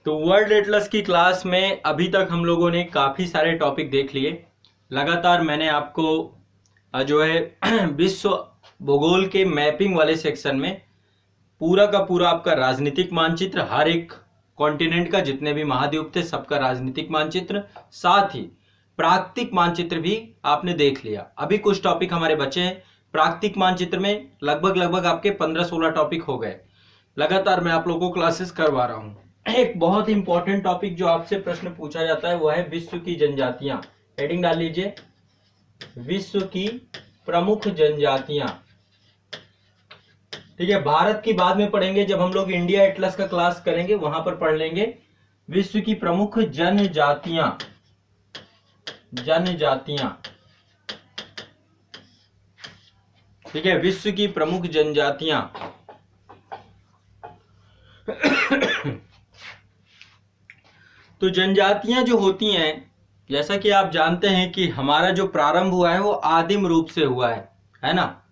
तो world Atlas की class में अभी तक हम लोगों ने काफ़ी सारे टॉपिक देख लिए। लगातार मैंने आपको जो है विश्व भूगोल के मैपिंग वाले सेक्शन में पूरा का पूरा आपका राजनीतिक मानचित्र, हर एक कॉन्टिनेंट का जितने भी महाद्वीप थे सबका राजनीतिक मानचित्र, साथ ही प्राकृतिक मानचित्र भी आपने देख लिया। अभी कुछ टॉपिक हमारे बचे हैं। प्राकृतिक मानचित्र में लगभग आपके 15-16 टॉपिक हो गए। लगातार मैं आप लोगों को क्लासेस करवा रहा हूँ। एक बहुत इंपॉर्टेंट टॉपिक जो आपसे प्रश्न पूछा जाता है वो है विश्व की जनजातियां। हेडिंग डाल लीजिए, विश्व की प्रमुख जनजातियां। ठीक है, भारत की बाद में पढ़ेंगे, जब हम लोग इंडिया एटलस का क्लास करेंगे वहां पर पढ़ लेंगे विश्व की प्रमुख जनजातियां। ठीक है, विश्व की प्रमुख जनजातियां। तो जनजातियां जो होती हैं, जैसा कि आप जानते हैं कि हमारा जो प्रारंभ हुआ है वो आदिम रूप से हुआ है ना।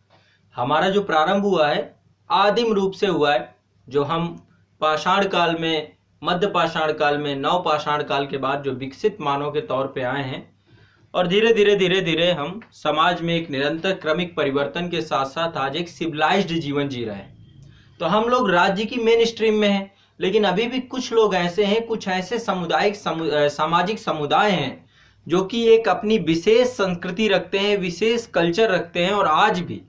हमारा जो प्रारंभ हुआ है आदिम रूप से हुआ है, जो हम पाषाण काल में, मध्य पाषाण काल में, नव पाषाण काल के बाद जो विकसित मानव के तौर पे आए हैं, और धीरे धीरे हम समाज में एक निरंतर क्रमिक परिवर्तन के साथ साथ आज एक सिविलाइज्ड जीवन जी रहे हैं। तो हम लोग राज्य की मेन स्ट्रीम में हैं, लेकिन अभी भी कुछ लोग ऐसे हैं, कुछ ऐसे सामाजिक समुदाय हैं जो कि एक अपनी विशेष संस्कृति रखते हैं, विशेष कल्चर रखते हैं, और आज भी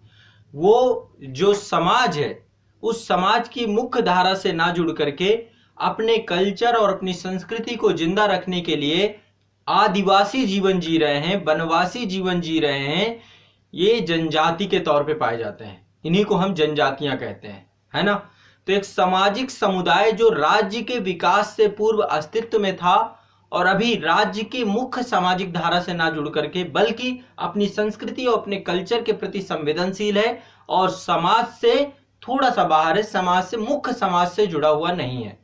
वो जो समाज है उस समाज की मुख्य धारा से ना जुड़ करके अपने कल्चर और अपनी संस्कृति को जिंदा रखने के लिए आदिवासी जीवन जी रहे हैं, वनवासी जीवन जी रहे हैं। ये जनजाति के तौर पे पाए जाते हैं, इन्हीं को हम जनजातियां कहते हैं, है ना। तो एक सामाजिक समुदाय जो राज्य के विकास से पूर्व अस्तित्व में था और अभी राज्य की मुख्य सामाजिक धारा से ना जुड़ करके बल्कि अपनी संस्कृति और अपने कल्चर के प्रति संवेदनशील है और समाज से थोड़ा सा बाहर है, समाज से, मुख्य समाज से जुड़ा हुआ नहीं है।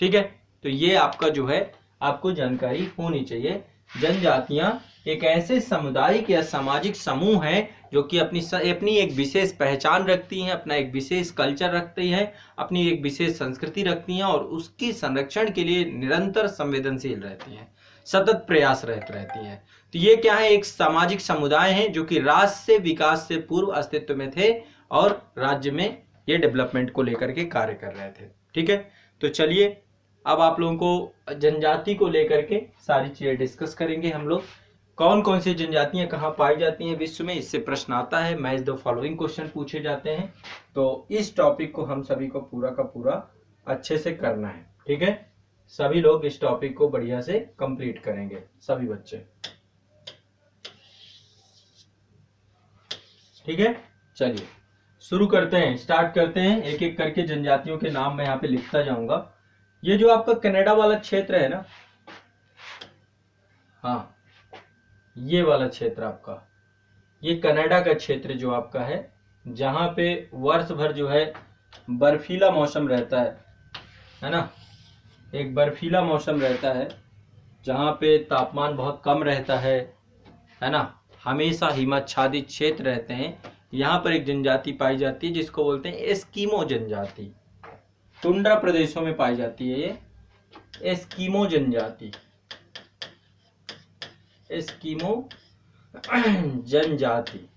ठीक है, तो ये आपका जो है आपको जानकारी होनी चाहिए। जनजातियां एक ऐसे सामुदायिक या सामाजिक समूह है जो कि अपनी एक विशेष पहचान रखती हैं, अपना एक विशेष कल्चर रखती हैं, अपनी एक विशेष संस्कृति रखती हैं और उसकी संरक्षण के लिए निरंतर संवेदनशील रहती हैं, सतत प्रयासरत रहती हैं। तो ये क्या है, एक सामाजिक समुदाय है जो कि राष्ट्र से विकास से पूर्व अस्तित्व में थे और राज्य में ये डेवलपमेंट को लेकर के कार्य कर रहे थे। ठीक है, तो चलिए अब आप लोगों को जनजाति को लेकर के सारी चीजें डिस्कस करेंगे हम लोग। कौन कौन सी जनजातियां कहाँ पाई जाती हैं विश्व में, इससे प्रश्न आता है। मैच द फॉलोइंग क्वेश्चन पूछे जाते हैं। तो इस टॉपिक को हम सभी को पूरा का पूरा अच्छे से करना है। ठीक है, सभी लोग इस टॉपिक को बढ़िया से कंप्लीट करेंगे, सभी बच्चे। ठीक है, चलिए शुरू करते हैं, स्टार्ट करते हैं। एक एक करके जनजातियों के नाम मैं यहाँ पे लिखता जाऊंगा। ये जो आपका कनाडा वाला क्षेत्र है ना, हाँ ये वाला क्षेत्र आपका, ये कनाडा का क्षेत्र जो आपका है, जहां पे वर्ष भर जो है बर्फीला मौसम रहता है ना। एक बर्फीला मौसम रहता है जहां पे तापमान बहुत कम रहता है ना। हमेशा हिमाच्छादित क्षेत्र रहते हैं। यहाँ पर एक जनजाति पाई जाती है जिसको बोलते हैं एस्किमो जनजाति। टुंड्रा प्रदेशों में पाई जाती है ये एस्किमो जनजाति। एस्किमो जनजाति।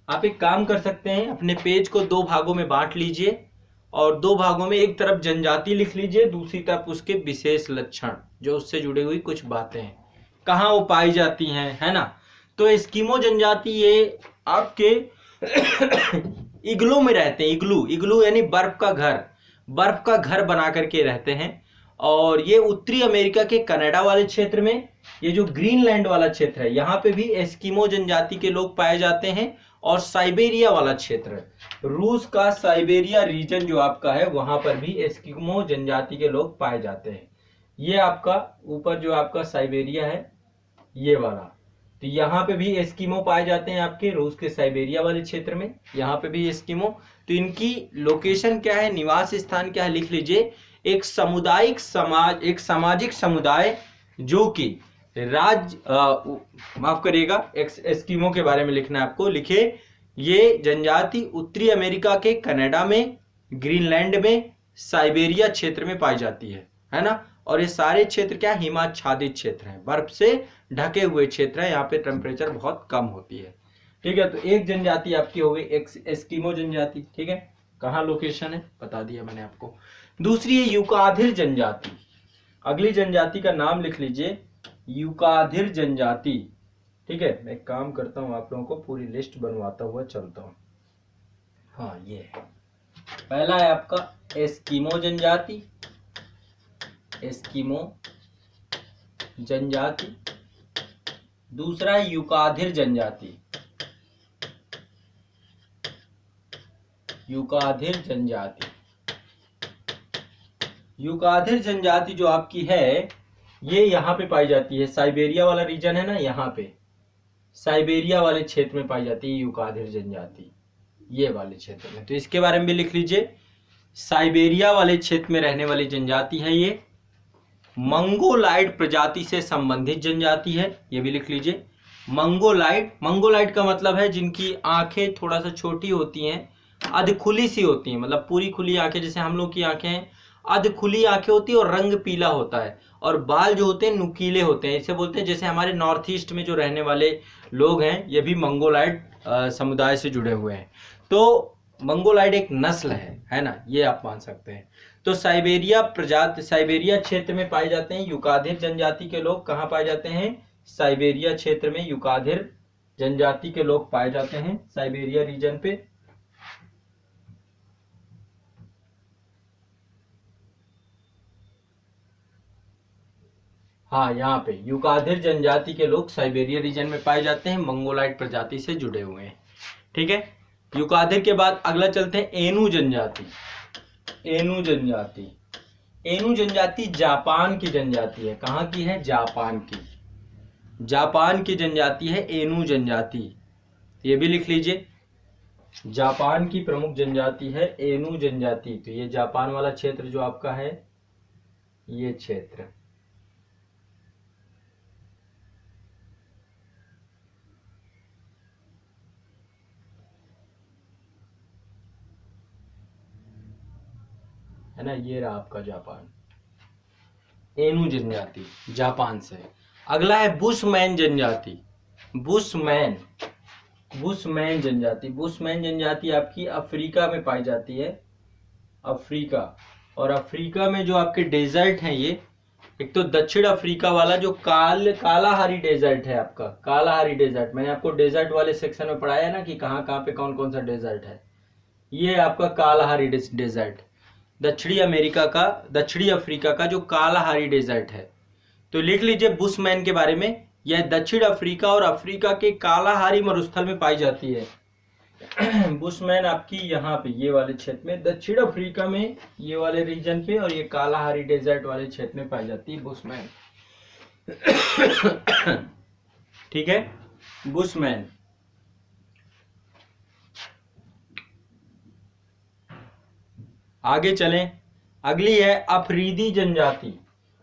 आप एक काम कर सकते हैं, अपने पेज को 2 भागों में बांट लीजिए और 2 भागों में एक तरफ जनजाति लिख लीजिए, दूसरी तरफ उसके विशेष लक्षण जो उससे जुड़ी हुई कुछ बातें हैं, कहाँ वो पाई जाती हैं, है ना। तो एस्किमो जनजाति ये आपके इग्लू में रहते हैं। इग्लू यानी बर्फ का घर बना करके रहते हैं। और ये उत्तरी अमेरिका के कनाडा वाले क्षेत्र में, ये जो ग्रीनलैंड वाला क्षेत्र है यहाँ पे भी एस्किमो जनजाति के लोग पाए जाते हैं। और साइबेरिया वाला क्षेत्र, रूस का साइबेरिया रीजन जो आपका है, वहां पर भी एस्किमो जनजाति के लोग पाए जाते हैं। ये आपका ऊपर जो आपका साइबेरिया है ये वाला, तो यहाँ पे भी एस्किमो पाए जाते हैं आपके रूस के साइबेरिया वाले क्षेत्र में, यहाँ पे भी एस्किमो। तो इनकी लोकेशन क्या है, निवास स्थान क्या है, लिख लीजिए। एक सामाजिक समुदाय जो कि माफ करिएगा, एस्किमो के बारे में लिखना है आपको। लिखे, ये जनजाति उत्तरी अमेरिका के कनाडा में, ग्रीनलैंड में साइबेरिया क्षेत्र में पाई जाती है ना। और ये सारे क्षेत्र क्या हिमाच्छादित क्षेत्र हैं, बर्फ से ढके हुए क्षेत्र है, यहाँ पे टेम्परेचर बहुत कम होती है। ठीक है, तो एक जनजाति आपकी हो गई एस्किमो जनजाति। ठीक है, कहाँ लोकेशन है बता दिया मैंने आपको। दूसरी है युकाधिर जनजाति। अगली जनजाति का नाम लिख लीजिए, युकाधिर जनजाति। ठीक है, मैं एक काम करता हूँ, आप लोगों को पूरी लिस्ट बनवाता हुआ चलता हूँ। हाँ, ये है पहला है आपका एस्किमो जनजाति, एस्किमो जनजाति। दूसरा है युकाधिर जनजाति, युकाधिर जनजाति। युकाधिर जनजाति जो आपकी है ये यहाँ पे पाई जाती है, साइबेरिया वाला रीजन है ना, यहाँ पे साइबेरिया वाले क्षेत्र में पाई जाती है युकाधिर जनजाति, ये वाले क्षेत्र में। तो इसके बारे में भी लिख लीजिए, साइबेरिया वाले क्षेत्र में रहने वाली जनजाति है ये। मंगोलाइड प्रजाति से संबंधित जनजाति है, ये भी लिख लीजिए। मंगोलाइड, मंगोलाइड का मतलब है जिनकी आंखें थोड़ा सा छोटी होती हैं, अध खुली सी होती हैं, मतलब पूरी खुली आंखें, जैसे हम लोग की आंखें हैं, अध खुली आंखें होती है और रंग पीला होता है, और बाल जो होते हैं नुकीले होते हैं, इसे बोलते हैं। जैसे हमारे नॉर्थ ईस्ट में जो रहने वाले लोग हैं ये भी मंगोलाइड समुदाय से जुड़े हुए हैं। तो मंगोलाइड एक नस्ल है ना, ये आप मान सकते हैं। तो साइबेरिया प्रजाति, साइबेरिया क्षेत्र में पाए जाते हैं युकाधिर जनजाति के लोग। कहाँ पाए जाते हैं? साइबेरिया क्षेत्र में युकाधिर जनजाति के लोग पाए जाते हैं, साइबेरिया रीजन पे। हाँ, यहाँ पे युकाधिर जनजाति के लोग साइबेरिया रीजन में पाए जाते हैं, मंगोलाइड प्रजाति से जुड़े हुए हैं। ठीक है, युकाधिर के बाद अगला चलते हैं एनु जनजाति। एनु जनजाति, एनु जनजाति जापान की जनजाति है। कहाँ की है? जापान की, जापान की जनजाति है एनु जनजाति, ये भी लिख लीजिए। जापान की प्रमुख जनजाति है एनु जनजाति। तो ये जापान वाला क्षेत्र जो आपका है, ये क्षेत्र है ना, ये रहा आपका जापान, एनु जनजाति जापान से। अगला है बुशमैन जनजाति। बुशमैन, बुशमैन जनजाति, बुशमैन जनजाति आपकी अफ्रीका में पाई जाती है, अफ्रीका। और अफ्रीका में जो आपके डेजर्ट हैं, ये एक तो दक्षिण अफ्रीका वाला जो कालाहारी डेजर्ट है आपका, कालाहारी डेजर्ट, मैंने आपको डेजर्ट वाले सेक्शन में पढ़ाया ना कि कहाँ कहाँ पे कौन कौन सा डेजर्ट है। ये आपका कालाहारी डेजर्ट, दक्षिणी अमेरिका का, दक्षिणी अफ्रीका का जो कालाहारी डेजर्ट है। तो लिख लीजिए बुशमैन के बारे में, यह दक्षिण अफ्रीका और अफ्रीका के कालाहारी मरुस्थल में पाई जाती है। बुशमैन आपकी यहाँ पे ये वाले क्षेत्र में, दक्षिण अफ्रीका में ये वाले रीजन पे, और ये कालाहारी डेजर्ट वाले क्षेत्र में पाई जाती है बुशमैन। ठीक है, बुशमैन। आगे चलें, अगली है अफरीदी जनजाति।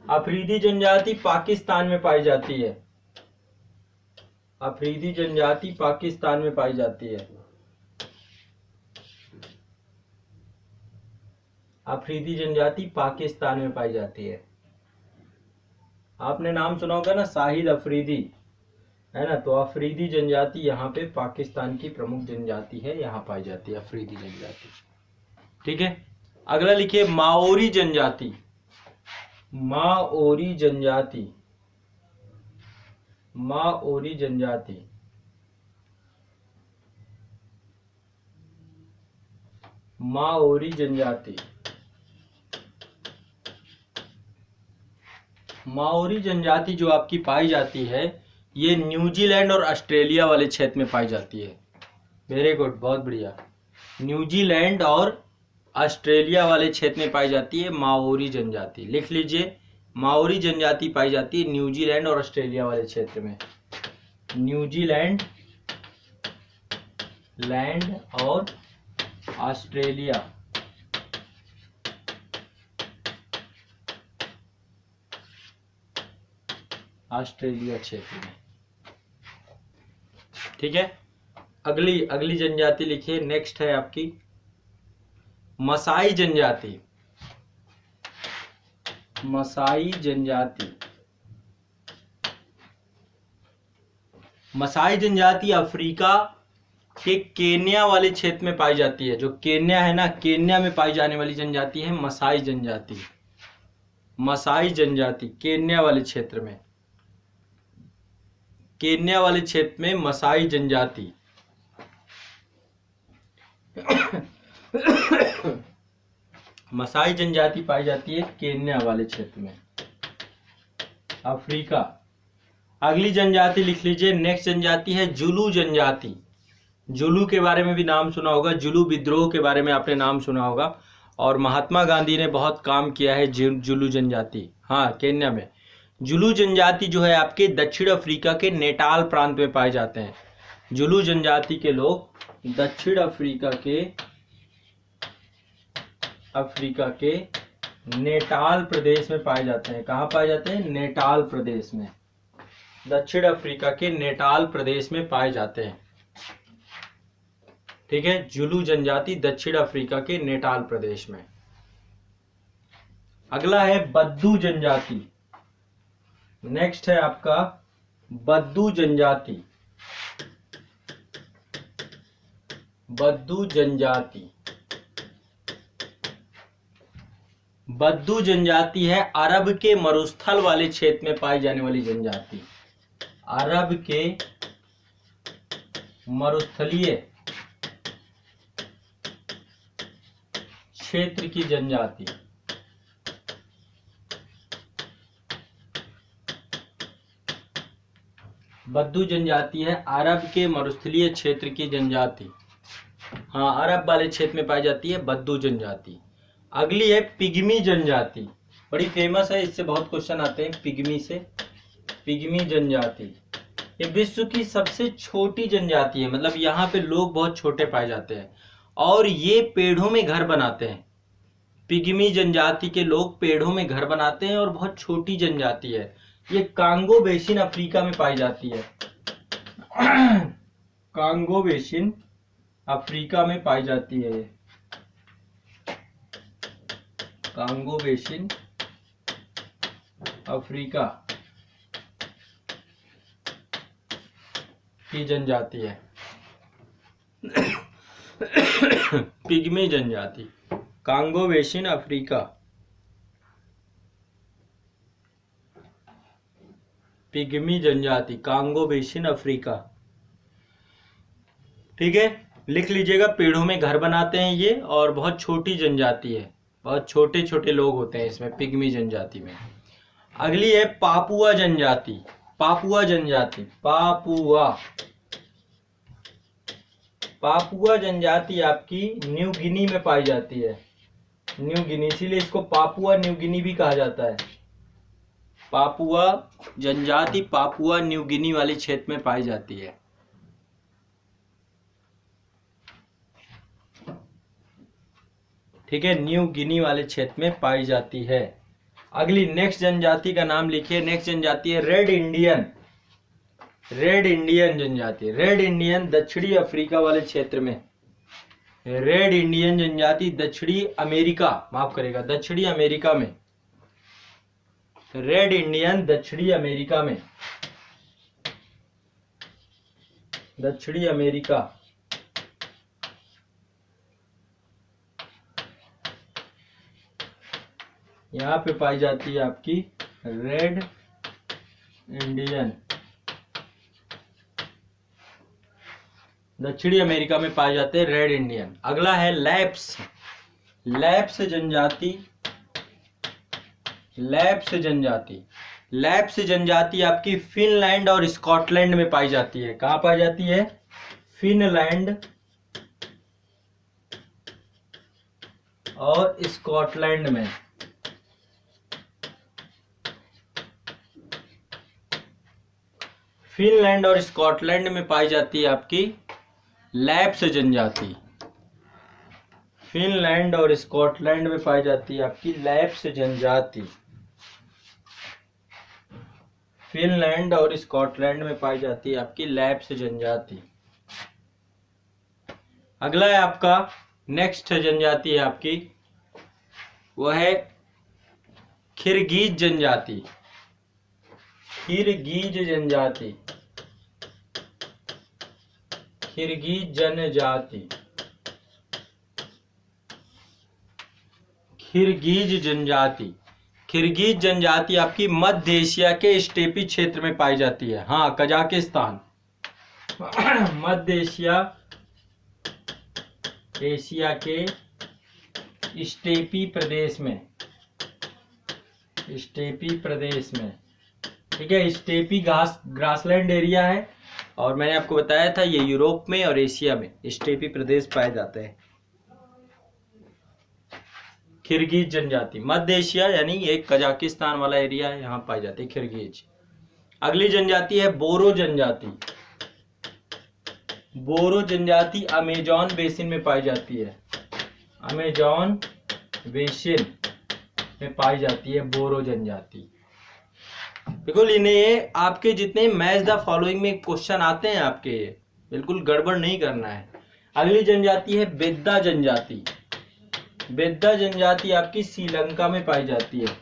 अफरीदी जनजाति पाकिस्तान में पाई जाती है, अफरीदी जनजाति पाकिस्तान में पाई जाती है। अफरीदी जनजाति पाकिस्तान में पाई जाती है। आपने नाम सुना होगा ना शाहिद अफरीदी, है ना, तो अफरीदी जनजाति यहाँ पे पाकिस्तान की प्रमुख जनजाति है, यहाँ पाई जाती है अफरीदी जनजाति। ठीक है, अगला लिखिए माओरी जनजाति। माओरी जनजाति, माओरी जनजाति, माओरी जनजाति। माओरी जनजाति जो आपकी पाई जाती है, ये न्यूजीलैंड और ऑस्ट्रेलिया वाले क्षेत्र में पाई जाती है। वेरी गुड, बहुत बढ़िया। न्यूजीलैंड और ऑस्ट्रेलिया वाले क्षेत्र में पाई जाती है माओरी जनजाति। लिख लीजिए, माओरी जनजाति पाई जाती है न्यूजीलैंड और ऑस्ट्रेलिया वाले क्षेत्र में। न्यूजीलैंड, लैंड और ऑस्ट्रेलिया, ऑस्ट्रेलिया क्षेत्र में। ठीक है, अगली जनजाति लिखिए, नेक्स्ट है आपकी मसाई जनजाति। मसाई जनजाति। मसाई जनजाति अफ्रीका के केन्या वाले क्षेत्र में पाई जाती है। जो केन्या है ना, केन्या में पाई जाने वाली जनजाति है मसाई जनजाति। मसाई जनजाति केन्या वाले क्षेत्र में, केन्या वाले क्षेत्र में मसाई जनजाति। मसाई जनजाति पाई जाती है केन्या वाले क्षेत्र में, अफ्रीका। अगली जनजाति लिख लीजिए। नेक्स्ट जनजाति है जुलू जनजाति। जुलू के बारे में भी नाम सुना होगा, जुलू विद्रोह के बारे में आपने नाम सुना होगा, और महात्मा गांधी ने बहुत काम किया है जुलू जनजाति। हाँ, केन्या में जुलू जनजाति जो है आपके दक्षिण अफ्रीका के नेटाल प्रांत में पाए जाते हैं। जुलू जनजाति के लोग दक्षिण अफ्रीका के नेटाल प्रदेश में पाए जाते हैं। कहाँ पाए जाते हैं? नेटाल प्रदेश में, दक्षिण अफ्रीका के नेटाल प्रदेश में पाए जाते हैं। ठीक है, जुलू जनजाति दक्षिण अफ्रीका के नेटाल प्रदेश में। अगला है बद्दू जनजाति। नेक्स्ट है आपका बद्दू जनजाति। बद्दू जनजाति, बद्दू जनजाति है अरब के मरुस्थल वाले क्षेत्र में पाई जाने वाली जनजाति। अरब के मरुस्थलीय क्षेत्र की जनजाति। बद्दू जनजाति है अरब के मरुस्थलीय क्षेत्र की जनजाति। हाँ, अरब वाले क्षेत्र में पाई जाती है बद्दू जनजाति। अगली है पिग्मी जनजाति, बड़ी फेमस है, इससे बहुत क्वेश्चन आते हैं पिग्मी से। पिग्मी जनजाति ये विश्व की सबसे छोटी जनजाति है, मतलब यहाँ पे लोग बहुत छोटे पाए जाते हैं और ये पेड़ों में घर बनाते हैं। पिग्मी जनजाति के लोग पेड़ों में घर बनाते हैं और बहुत छोटी जनजाति है। ये कांगो बेसिन अफ्रीका में पाई जाती है। कांगो बेसिन अफ्रीका में पाई जाती है। कांगो बेसिन अफ्रीका की जनजाति है। पिग्मी जनजाति, कांगो बेसिन अफ्रीका, पिग्मी जनजाति, कांगो बेसिन अफ्रीका। ठीक है, लिख लीजिएगा। पेड़ों में घर बनाते हैं ये और बहुत छोटी जनजाति है, बहुत छोटे छोटे लोग होते हैं इसमें, पिग्मी जनजाति में। अगली है पापुआ जनजाति। पापुआ जनजाति, पापुआ जनजाति आपकी न्यू गिनी में पाई जाती है। न्यू गिनी, इसीलिए इसको पापुआ न्यू गिनी भी कहा जाता है। पापुआ जनजाति पापुआ न्यू गिनी वाले क्षेत्र में पाई जाती है। ठीक है, न्यू गिनी वाले क्षेत्र में पाई जाती है। अगली नेक्स्ट जनजाति का नाम लिखिए। नेक्स्ट जनजाति है रेड इंडियन। रेड इंडियन जनजाति, रेड इंडियन दक्षिणी अफ्रीका वाले क्षेत्र में। रेड इंडियन जनजाति दक्षिणी अमेरिका, माफ करेगा, दक्षिणी अमेरिका में। रेड इंडियन दक्षिणी अमेरिका में, दक्षिणी अमेरिका। यहाँ पे पाई जाती है आपकी रेड इंडियन, दक्षिणी अमेरिका में पाए जाते हैं रेड इंडियन। अगला है लैप्स। लैप्स जनजाति, लैप्स जनजाति, लैप्स जनजाति आपकी फिनलैंड और स्कॉटलैंड में पाई जाती है। कहाँ पाई जाती है? फिनलैंड और स्कॉटलैंड में। फिनलैंड और स्कॉटलैंड में पाई जाती है आपकी लैप्स जनजाति। फिनलैंड और स्कॉटलैंड में पाई जाती है आपकी लैप्स जनजाति। फिनलैंड और स्कॉटलैंड में पाई जाती है आपकी लैप्स जनजाति। अगला है आपका नेक्स्ट जनजाति है आपकी, वह है किर्गिज जनजाति, किर्गिज जनजाति, किर्गिज जनजाति, किर्गिज जनजाति। किर्गिज जनजाति आपकी मध्य एशिया के स्टेपी क्षेत्र में पाई जाती है। हाँ, कजाकिस्तान मध्य एशिया के स्टेपी प्रदेश में, स्टेपी प्रदेश में, ठीक है। स्टेपी ग्रासलैंड एरिया है और मैंने आपको बताया था ये यूरोप में और एशिया में स्टेपी प्रदेश पाए जाते हैं। किर्गिज जनजाति मध्य एशिया यानी ये कजाकिस्तान वाला एरिया है, यहाँ पाई जाती है किर्गिज। अगली जनजाति है बोरो जनजाति। बोरो जनजाति अमेजॉन बेसिन में पाई जाती है, अमेजॉन बेसिन में पाई जाती है बोरो जनजाति। बिल्कुल इन्हें आपके जितने मैच द फॉलोइंग में क्वेश्चन आते हैं आपके, बिल्कुल गड़बड़ नहीं करना है। अगली जनजाति है बेद्दा जनजाति। बेद्दा जनजाति आपकी श्रीलंका में पाई जाती है,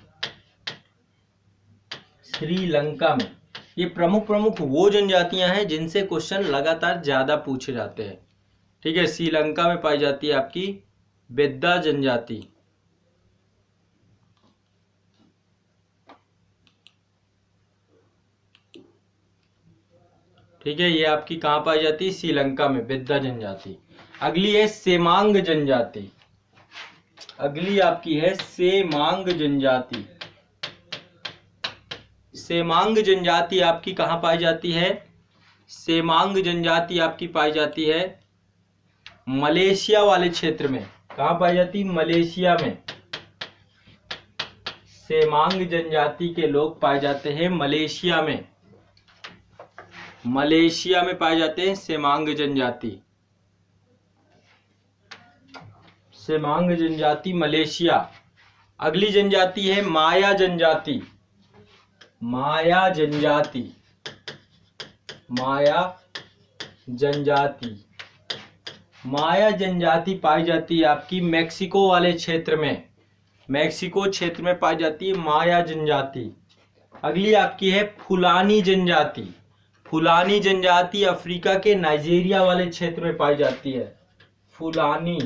श्रीलंका में। ये प्रमुख वो जनजातियां हैं जिनसे क्वेश्चन लगातार ज्यादा पूछे जाते हैं, ठीक है। श्रीलंका में पाई जाती है आपकी बेद्दा जनजाति। ठीक है, ये आपकी कहाँ पाई जाती है? श्रीलंका में बेद्दा जनजाति। अगली है सेमांग जनजाति। अगली आपकी है सेमांग जनजाति। सेमांग जनजाति आपकी कहाँ पाई जाती है? सेमांग जनजाति आपकी पाई जाती है मलेशिया वाले क्षेत्र में। कहाँ पाई जाती? मलेशिया में। सेमांग जनजाति के लोग पाए जाते हैं मलेशिया में। मलेशिया में पाए जाते हैं सेमांग जनजाति। सेमांग जनजाति मलेशिया। अगली जनजाति है माया जनजाति। माया जनजाति, माया जनजाति। माया जनजाति पाई जाती है आपकी मैक्सिको वाले क्षेत्र में। मैक्सिको क्षेत्र में पाई जाती है माया जनजाति। अगली आपकी है फुलानी जनजाति। फुलानी जनजाति अफ्रीका के नाइजीरिया वाले क्षेत्र में पाई जाती है। फुलानी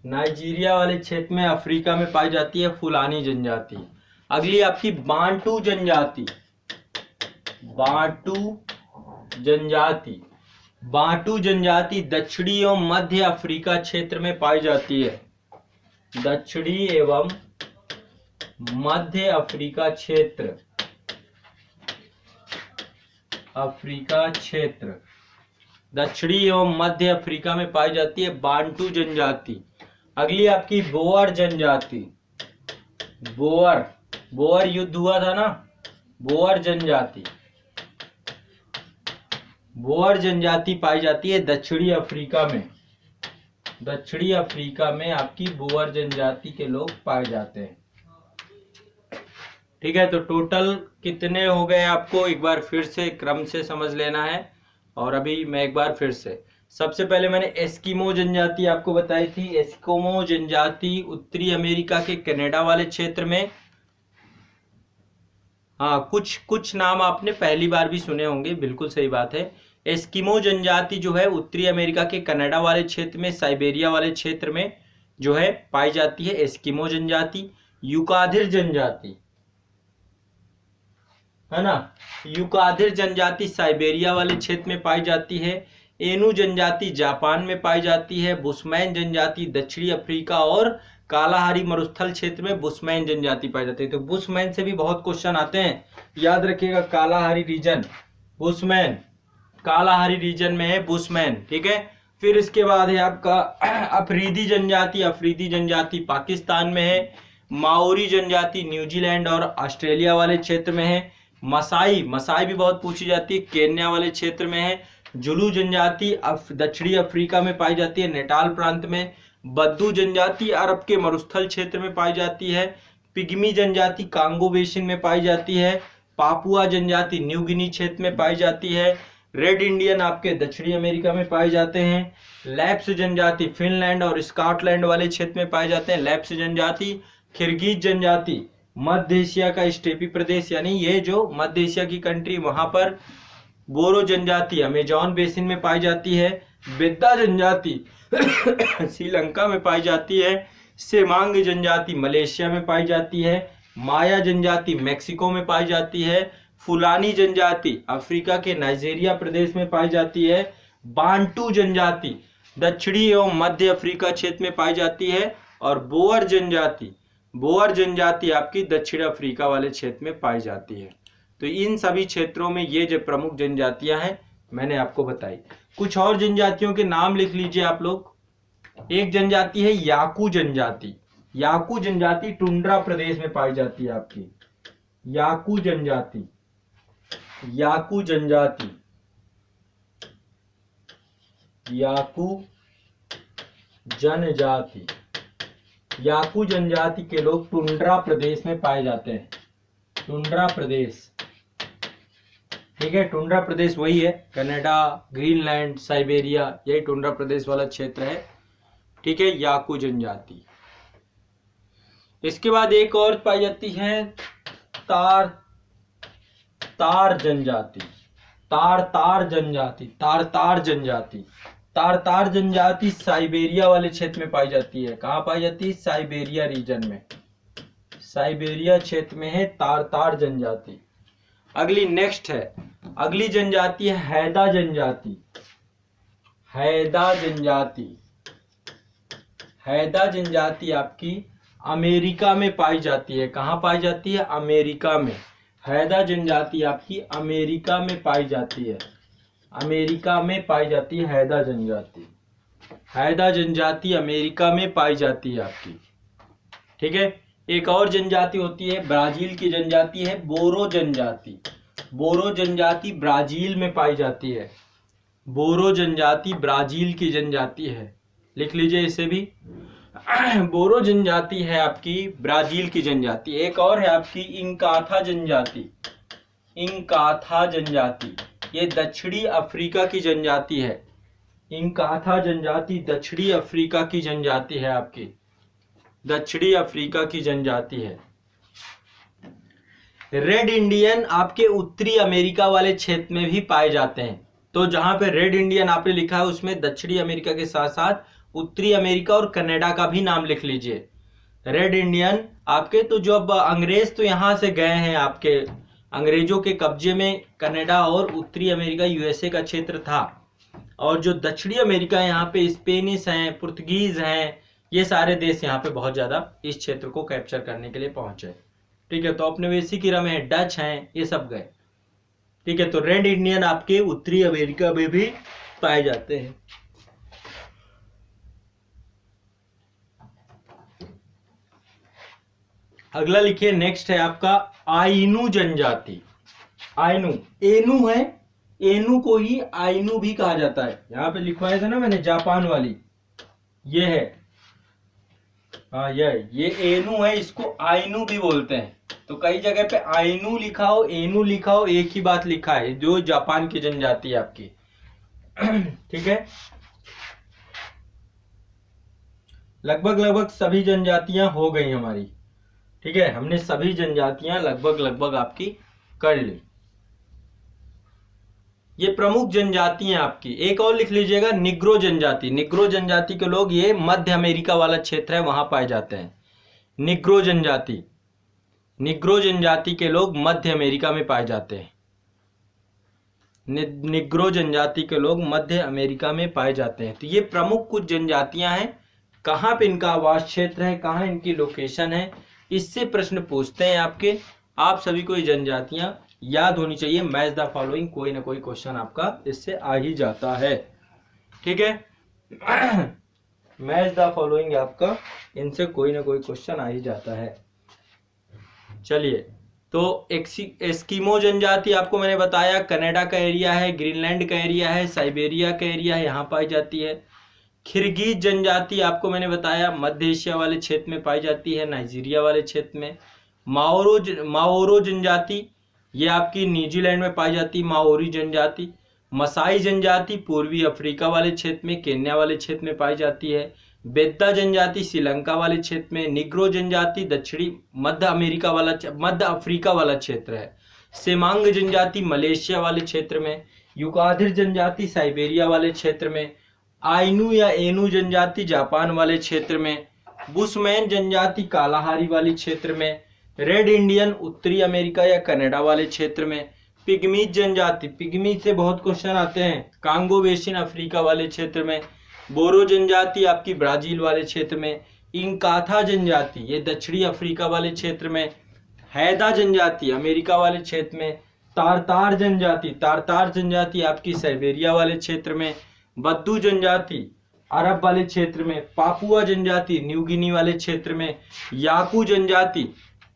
नाइजीरिया वाले क्षेत्र में अफ्रीका में पाई जाती है फुलानी जनजाति। अगली आपकी बांटू जनजाति। बांटू जनजाति। बांटू जनजाति दक्षिणी एवं मध्य अफ्रीका क्षेत्र में पाई जाती है। दक्षिणी एवं मध्य अफ्रीका क्षेत्र, अफ्रीका क्षेत्र, दक्षिणी एवं मध्य अफ्रीका में पाई जाती है बांटू जनजाति। अगली आपकी बोअर जनजाति। बोअर युद्ध हुआ था ना, बोअर जनजाति। बोअर जनजाति पाई जाती है दक्षिणी अफ्रीका में। दक्षिणी अफ्रीका में आपकी बोअर जनजाति के लोग पाए जाते हैं। ठीक है, तो टोटल कितने हो गए आपको एक बार फिर से क्रम से समझ लेना है। और अभी मैं एक बार फिर से, सबसे पहले मैंने एस्किमो जनजाति आपको बताई थी। एस्किमो जनजाति उत्तरी अमेरिका के कनाडा वाले क्षेत्र में। हाँ, कुछ नाम आपने पहली बार भी सुने होंगे, बिल्कुल सही बात है। एस्किमो जनजाति जो है उत्तरी अमेरिका के कनाडा वाले क्षेत्र में, साइबेरिया वाले क्षेत्र में जो है पाई जाती है एस्किमो जनजाति। युकाधिर जनजाति है ना, युकाधिर जनजाति साइबेरिया वाले क्षेत्र में पाई जाती है। एनु जनजाति जापान में पाई जाती है। बुशमैन जनजाति दक्षिणी अफ्रीका और कालाहारी मरुस्थल क्षेत्र में बुशमैन जनजाति पाई जाती है। तो बुशमैन से भी बहुत क्वेश्चन आते हैं, याद रखिएगा। Kalahari region, bushman Kalahari region में है बुशमैन। ठीक है, फिर इसके बाद है आपका अफरीदी जनजाति। अफरीदी जनजाति पाकिस्तान में है। माओरी जनजाति न्यूजीलैंड और ऑस्ट्रेलिया वाले क्षेत्र में है। मसाई भी बहुत पूछी जाती है, केन्या वाले क्षेत्र में है। जुलू जनजाति दक्षिणी अफ्रीका में पाई जाती है, नेटाल प्रांत में। बद्दू जनजाति अरब के मरुस्थल क्षेत्र में पाई जाती है। पिग्मी जनजाति कांगो बेसिन में पाई जाती है। पापुआ जनजाति न्यू गिनी क्षेत्र में पाई जाती है। रेड इंडियन आपके दक्षिणी अमेरिका में पाए जाते हैं। लैप्स जनजाति फिनलैंड और स्कॉटलैंड वाले क्षेत्र में पाए जाते हैं। लैप्स जनजाति। किर्गिज जनजाति मध्य एशिया का स्टेपी प्रदेश, यानी ये जो मध्य एशिया की कंट्री, वहां पर। बोरो जनजाति अमेजॉन बेसिन में पाई जाती है। बेद्दा जनजाति श्रीलंका में पाई जाती है। सेमांग जनजाति मलेशिया में पाई जाती है। माया जनजाति मेक्सिको में पाई जाती है। फुलानी जनजाति अफ्रीका के नाइजीरिया प्रदेश में पाई जाती है। बांटू जनजाति दक्षिणी एवं मध्य अफ्रीका क्षेत्र में पाई जाती है। और बोअर जनजाति आपकी दक्षिण अफ्रीका वाले क्षेत्र में पाई जाती है। तो इन सभी क्षेत्रों में ये जो प्रमुख जनजातियां हैं मैंने आपको बताई। कुछ और जनजातियों के नाम लिख लीजिए आप लोग। एक जनजाति है याकू जनजाति। याकू जनजाति टुंड्रा प्रदेश में पाई जाती है आपकी। याकू जनजाति याकू जनजाति याकू जनजाति के लोग टुंड्रा प्रदेश में पाए जाते हैं। टुंड्रा प्रदेश, ठीक है। टुंड्रा प्रदेश वही है, कनाडा, ग्रीनलैंड, साइबेरिया, यही टुंड्रा प्रदेश वाला क्षेत्र है, ठीक है। याकू जनजाति। इसके बाद एक और पाई जाती है तार जनजाति। तार जनजाति साइबेरिया वाले क्षेत्र में पाई जाती है। कहाँ पाई जाती है? साइबेरिया रीजन में, साइबेरिया क्षेत्र में है तार जनजाति। अगली नेक्स्ट है, अगली जनजाति है हैदा जनजाति आपकी अमेरिका में पाई जाती है। कहाँ पाई जाती है? अमेरिका में। हैदा जनजाति आपकी अमेरिका में पाई जाती है। अमेरिका में पाई जाती है हैदा जनजाति अमेरिका में पाई जाती है आपकी, ठीक है। एक और जनजाति होती है, ब्राजील की जनजाति है बोरो जनजाति ब्राजील में पाई जाती है। बोरो जनजाति ब्राजील की जनजाति है, लिख लीजिए इसे भी। बोरो जनजाति है आपकी ब्राजील की जनजाति। एक और है आपकी इंकाथा जनजाति, ये दक्षिणी अफ्रीका की जनजाति है। इंकाथा जनजाति दक्षिणी अफ्रीका की जनजाति है आपकी, दक्षिणी अफ्रीका की जनजाति है। रेड इंडियन आपके उत्तरी अमेरिका वाले क्षेत्र में भी पाए जाते हैं। तो जहां पे रेड इंडियन आपने लिखा है उसमें दक्षिणी अमेरिका के साथ साथ उत्तरी अमेरिका और कनाडा का भी नाम लिख लीजिए। रेड इंडियन आपके, तो जो अब अंग्रेज तो यहां से गए हैं, आपके अंग्रेजों के कब्जे में कनाडा और उत्तरी अमेरिका यूएसए का क्षेत्र था, और जो दक्षिणी अमेरिका यहाँ पे स्पेनिश हैं, पुर्तगीज हैं, ये सारे देश यहाँ पे बहुत ज्यादा इस क्षेत्र को कैप्चर करने के लिए पहुंचे, ठीक है। तो औपनिवेशिक में डच हैं, ये सब गए, ठीक है। तो रेड इंडियन आपके उत्तरी अमेरिका में भी पाए जाते हैं। अगला लिखिए, नेक्स्ट है आपका आइनू जनजाति। आइनू, एनू है, एनू को ही आइनू भी कहा जाता है। यहां पे लिखवाया था ना मैंने, जापान वाली, ये है, हाँ ये एनू है, इसको आइनू भी बोलते हैं। तो कई जगह पे आइनू लिखा हो, एनू लिखा हो, एक ही बात लिखा है, जो जापान की जनजाति है आपकी, ठीक है। लगभग सभी जनजातियां हो गई हमारी, ठीक है। हमने सभी जनजातियां लगभग आपकी कर ली। ये प्रमुख जनजातियां आपकी। एक और लिख लीजिएगा, निग्रो जनजाति। निग्रो जनजाति के लोग ये मध्य अमेरिका वाला क्षेत्र है, वहां पाए जाते हैं। निग्रो जनजाति के लोग मध्य अमेरिका में पाए जाते हैं। निग्रो जनजाति के लोग मध्य अमेरिका में पाए जाते हैं। तो ये प्रमुख कुछ जनजातियां हैं। कहाँ पे इनका आवास क्षेत्र है, कहाँ इनकी लोकेशन है, इससे प्रश्न पूछते हैं आपके। आप सभी को ये जनजातियां याद होनी चाहिए। मैच द फॉलोइंग, कोई ना कोई क्वेश्चन आपका इससे आ ही जाता है, ठीक है। मैच द फॉलोइंग आपका इनसे कोई ना कोई क्वेश्चन आ ही जाता है। चलिए, तो एस्किमो जनजाति आपको मैंने बताया, कनाडा का एरिया है, ग्रीनलैंड का एरिया है, साइबेरिया का एरिया है, यहाँ पाई जाती है। किर्गिज जनजाति आपको मैंने बताया मध्य एशिया वाले क्षेत्र में पाई जाती है, नाइजीरिया वाले क्षेत्र में। माओरो जनजाति ये आपकी न्यूजीलैंड में पाई जाती है, माओरी जनजाति। मसाई जनजाति पूर्वी अफ्रीका वाले क्षेत्र में, केन्या वाले क्षेत्र में पाई जाती है। बेद्दा जनजाति श्रीलंका वाले क्षेत्र में। निग्रो जनजाति दक्षिणी मध्य अफ्रीका वाला क्षेत्र है। सेमांग जनजाति मलेशिया वाले क्षेत्र में। युगाधिर जनजाति साइबेरिया वाले क्षेत्र में। आइनू या एनू जनजाति जापान वाले क्षेत्र में। बुशमैन जनजाति कालाहारी वाले क्षेत्र में। रेड इंडियन उत्तरी अमेरिका या कनाडा वाले क्षेत्र में। पिग्मीज जनजाति, पिग्मी से बहुत क्वेश्चन आते हैं, कांगो बेसिन अफ्रीका वाले क्षेत्र में। बोरो जनजाति आपकी ब्राजील वाले क्षेत्र में। इंकाथा जनजाति ये दक्षिणी अफ्रीका वाले क्षेत्र में। हैदा जनजाति अमेरिका वाले क्षेत्र में। तारतार जनजाति आपकी साइबेरिया वाले क्षेत्र में। बद्दू जनजाति अरब वाले क्षेत्र में। पापुआ जनजाति न्यू गिनी वाले क्षेत्र में। याकू जनजाति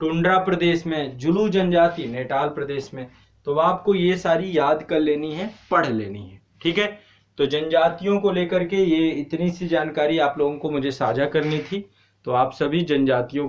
टुंड्रा प्रदेश में। जुलू जनजाति नेटाल प्रदेश में। तो आपको ये सारी याद कर लेनी है, पढ़ लेनी है, ठीक है। तो जनजातियों को लेकर के ये इतनी सी जानकारी आप लोगों को मुझे साझा करनी थी। तो आप सभी जनजातियों